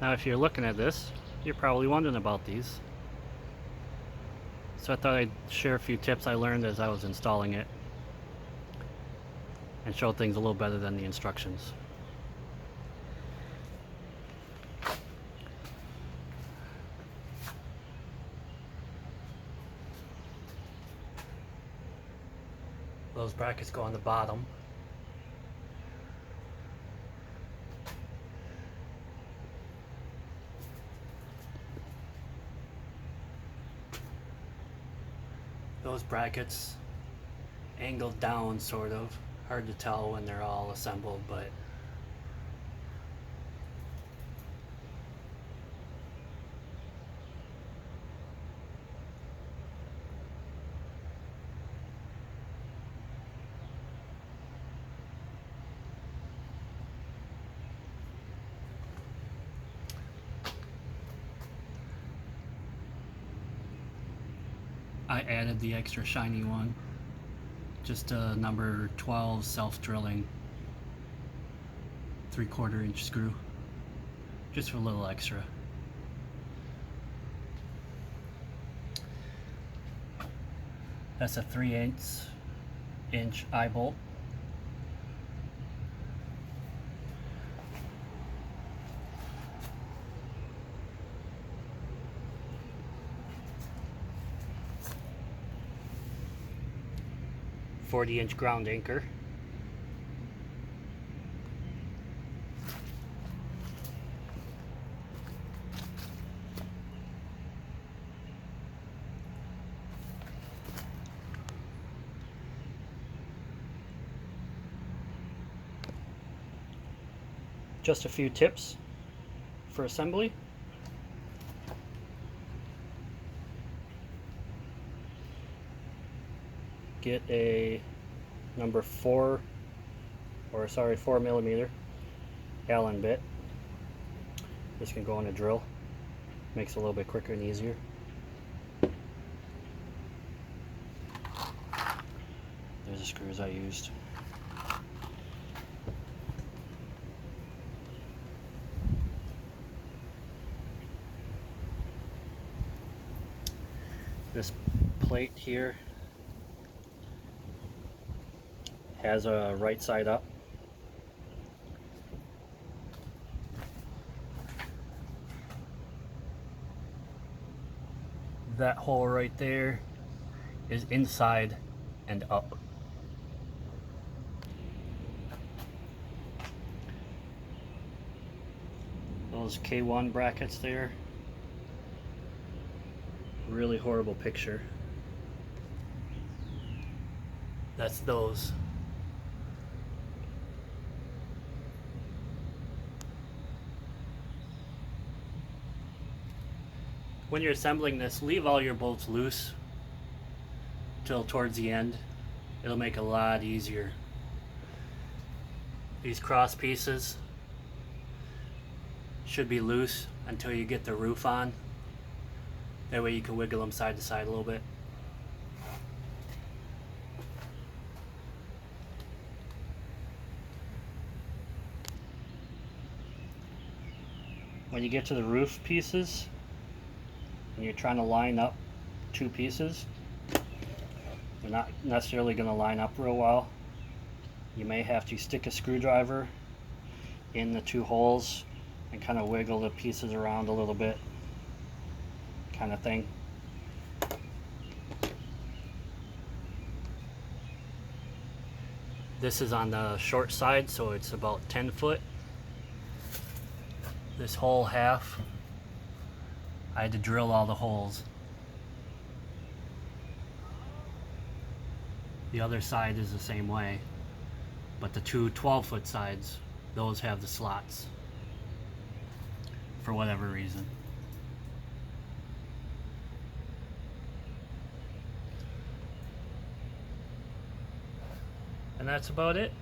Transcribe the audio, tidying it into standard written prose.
Now if you're looking at this, you're probably wondering about these. So I thought I'd share a few tips I learned as I was installing it and show things a little better than the instructions. Those brackets go on the bottom. Those brackets angled down, sort of. Hard to tell when they're all assembled, but I added the extra shiny one, just a number 12 self-drilling 3/4 inch screw, just for a little extra. That's a 3/8 inch eye bolt. .40-inch ground anchor. Just a few tips for assembly. Get a number 4 millimeter Allen bit. This can go in a drill. Makes it a little bit quicker and easier. There's the screws I used. This plate here has a right side up. That hole right there is inside and up. Those K1 brackets there, really horrible picture. That's those. When you're assembling this, leave all your bolts loose till towards the end. It'll make it a lot easier. These cross pieces should be loose until you get the roof on. That way you can wiggle them side to side a little bit. When you get to the roof pieces, and you're trying to line up two pieces, they're not necessarily going to line up real well. You may have to stick a screwdriver in the two holes and kind of wiggle the pieces around a little bit, kind of thing. This is on the short side, so it's about 10 foot. This whole half, I had to drill all the holes. The other side is the same way, but the two 12-foot sides, those have the slots for whatever reason. And that's about it.